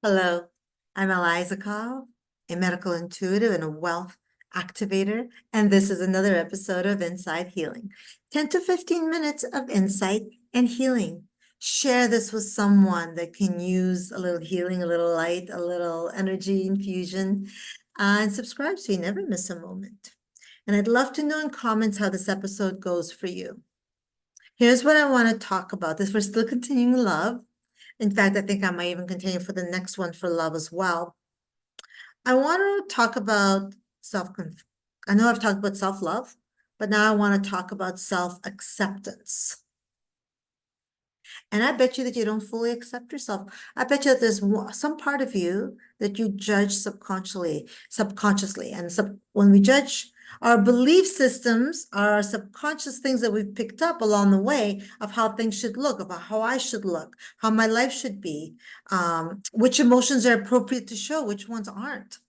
Hello, I'm Eliza Cobb, a medical intuitive and a wealth activator, and this is another episode of Inside Healing. 10 to 15 minutes of insight and healing. Share this with someone that can use a little healing, a little light, a little energy infusion, and subscribe so you never miss a moment. And I'd love to know in comments how this episode goes for you. Here's what I want to talk about. We're still continuing love. In fact, I think I might even continue for the next one for love as well. I want to talk about I know I've talked about self-love, but now I want to talk about self-acceptance. And I bet you that you don't fully accept yourself. I bet you that there's some part of you that you judge subconsciously. And when we judge, our belief systems are our subconscious things that we've picked up along the way of how things should look, about how I should look, how my life should be, which emotions are appropriate to show, which ones aren't.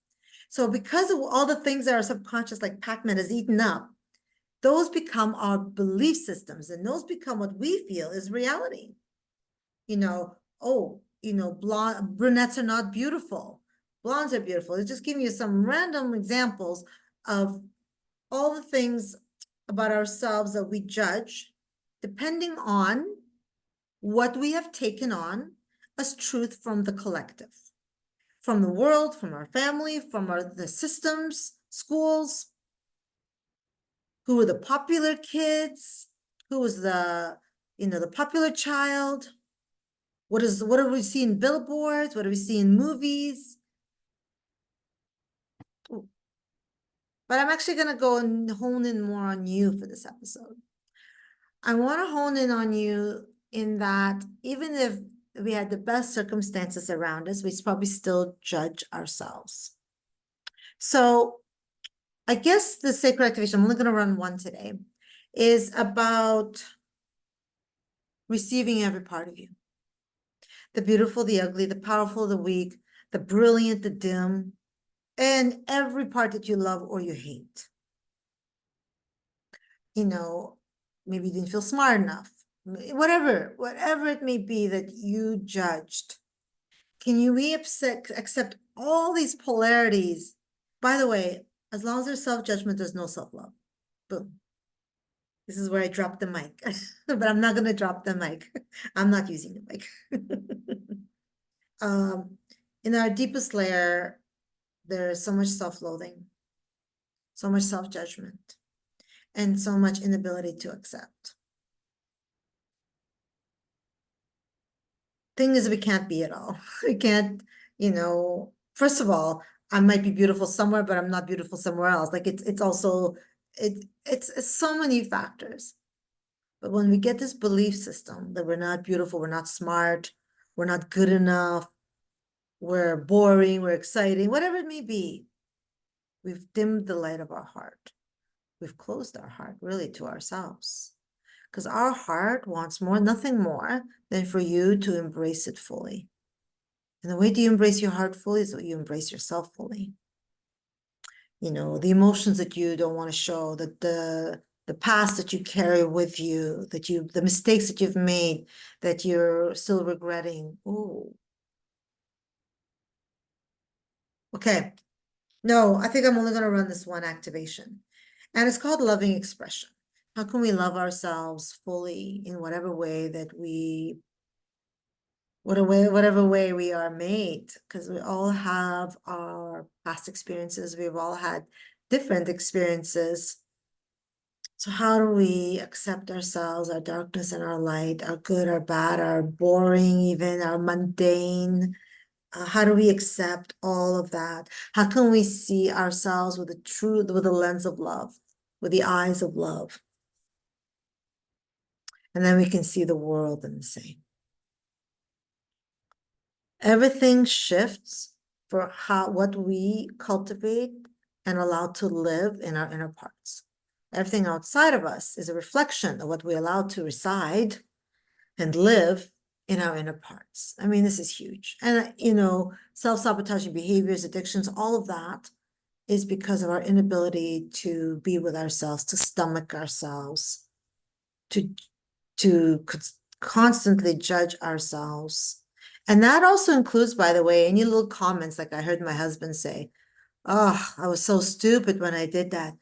So because of all the things that are subconscious, like Pac-Man has eaten up, those become our belief systems, and those become what we feel is reality. Brunettes are not beautiful. Blondes are beautiful. It's just giving you some random examples of all the things about ourselves that we judge, depending on what we have taken on as truth from the collective, from the world, from our family, from the systems, schools. Who were the popular kids? Who was the popular child? What do we see in billboards? What do we see in movies? Ooh. But I'm actually going to go and hone in more on you for this episode. I want to hone in on you in that even if we had the best circumstances around us, we probably still judge ourselves. So I guess the sacred activation, I'm only going to run one today, is about receiving every part of you. The beautiful, the ugly, the powerful, the weak, the brilliant, the dim, and every part that you love or you hate. Maybe you didn't feel smart enough, whatever it may be that you judged. Can you accept all these polarities? By the way, as long as there's self-judgment, there's no self-love. Boom. This is where I drop the mic, but I'm not going to drop the mic. I'm not using the mic. In our deepest layer, there's so much self-loathing, so much self-judgment, and so much inability to accept. Thing is, we can't be it all. We can't, first of all, I might be beautiful somewhere, but I'm not beautiful somewhere else. Like it's also, it's so many factors. But when we get this belief system that we're not beautiful, we're not smart, we're not good enough, we're boring, we're exciting, whatever it may be, we've dimmed the light of our heart. We've closed our heart really to ourselves, because our heart wants nothing more than for you to embrace it fully. And the way you embrace your heart fully is that you embrace yourself fully. The emotions that you don't want to show, that the past that you carry with you, the mistakes that you've made, that you're still regretting. Ooh. Okay. No, I think I'm only going to run this one activation. And it's called loving expression. How can we love ourselves fully in whatever way we are made? Because we all have our past experiences. We've all had different experiences. So how do we accept ourselves, our darkness and our light, our good, our bad, our boring, even our mundane? How do we accept all of that? How can we see ourselves with a lens of love, with the eyes of love? And then we can see the world in the same. Everything shifts for what we cultivate and allow to live in our inner parts. Everything outside of us is a reflection of what we allow to reside and live in our inner parts. I mean, this is huge. And, self-sabotaging behaviors, addictions, all of that is because of our inability to be with ourselves, to stomach ourselves, to constantly judge ourselves, And that also includes, by the way, any little comments like I heard my husband say, oh, I was so stupid when I did that.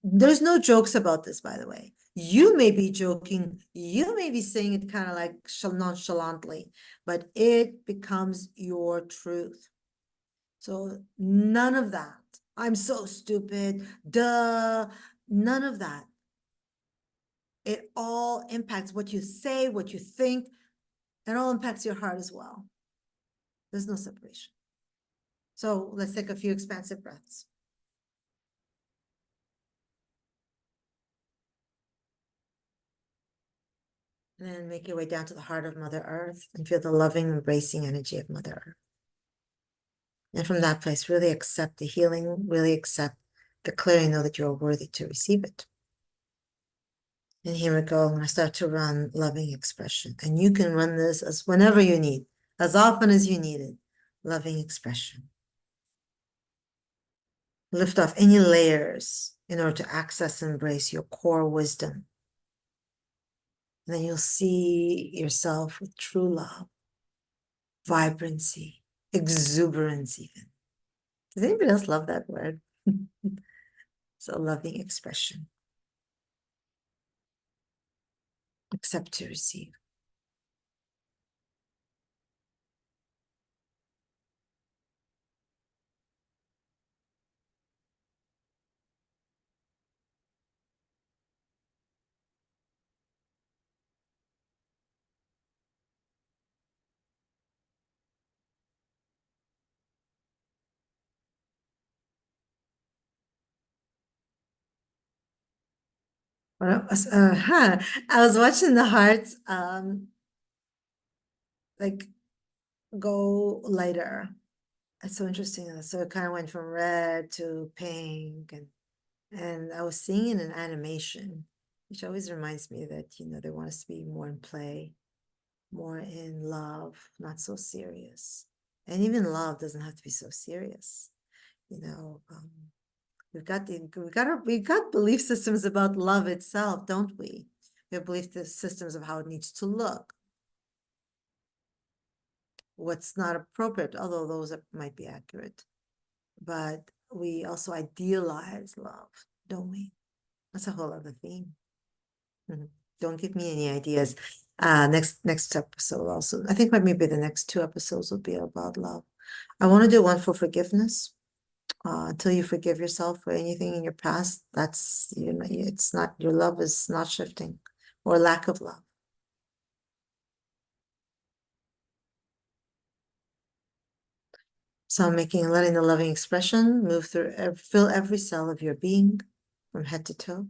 There's no jokes about this, by the way. You may be joking, you may be saying it kind of like nonchalantly, but it becomes your truth. So none of that. I'm so stupid. Duh. None of that. It all impacts what you say, what you think. It all impacts your heart as well. There's no separation. So let's take a few expansive breaths. And then make your way down to the heart of Mother Earth and feel the loving, embracing energy of Mother Earth. And from that place, really accept the healing, really accept the clearing, know that you are worthy to receive it. And here we go. I'm going to start to run loving expression. And you can run this as whenever you need, as often as you need it. Loving expression. Lift off any layers in order to access and embrace your core wisdom. And then you'll see yourself with true love, vibrancy, exuberance even. Does anybody else love that word? So loving expression. Accept to receive. I was watching the hearts like go lighter. It's so interesting. So it kind of went from red to pink, and I was seeing it in animation, which always reminds me that they want us to be more in play, more in love, not so serious. And even love doesn't have to be so serious. You know, we've got belief systems about love itself, don't we? We have belief systems of how it needs to look, what's not appropriate, although those might be accurate. But we also idealize love, don't we? That's a whole other theme. Don't give me any ideas. Next episode also. I think maybe the next 2 episodes will be about love. I want to do one for forgiveness. Until you forgive yourself for anything in your past, that's it's not, your love is not shifting, or lack of love. So I'm letting the loving expression move through, fill every cell of your being from head to toe.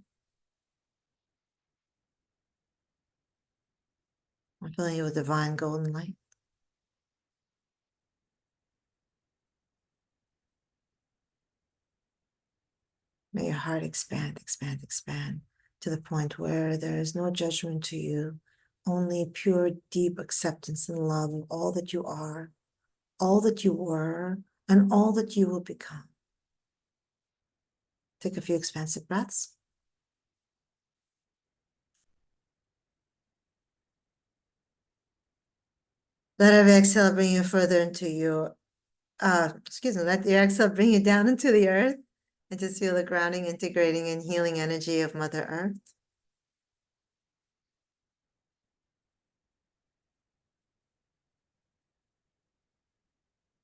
I'm filling you with divine golden light. May your heart expand, expand, expand to the point where there is no judgment to you, only pure, deep acceptance and love of all that you are, all that you were, and all that you will become. Take a few expansive breaths. Let every exhale bring you further into your, let your exhale bring you down into the earth, and just feel the grounding, integrating, and healing energy of Mother Earth.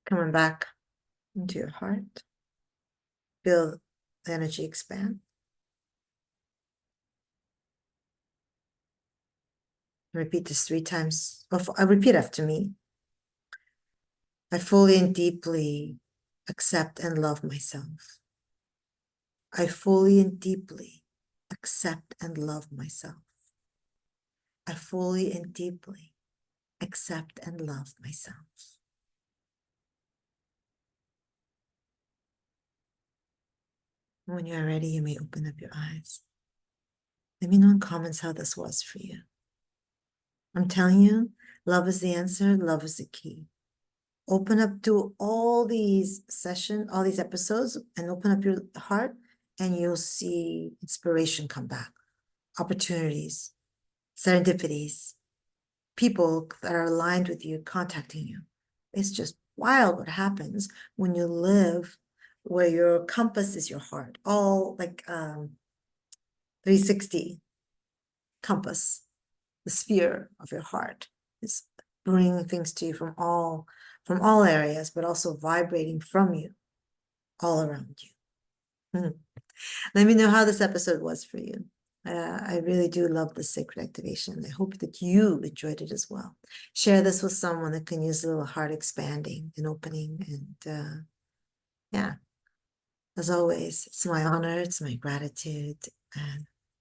Coming back into your heart. Feel the energy expand. Repeat this 3 times. I repeat after me. I fully and deeply accept and love myself. I fully and deeply accept and love myself. I fully and deeply accept and love myself. When you are ready, you may open up your eyes. Let me know in comments how this was for you. I'm telling you, love is the answer. Love is the key. Open up to all these episodes, and open up your heart, and you'll see inspiration come back, opportunities, serendipities, people that are aligned with you contacting you. It's just wild what happens when you live where your compass is your heart, all like 360 compass, the sphere of your heart is bringing things to you from all areas, but also vibrating from you all around you. Let me know how this episode was for you. I really do love the sacred activation. I hope that you enjoyed it as well. Share this with someone that can use a little heart expanding and opening. And yeah, as always, it's my honor, it's my gratitude. And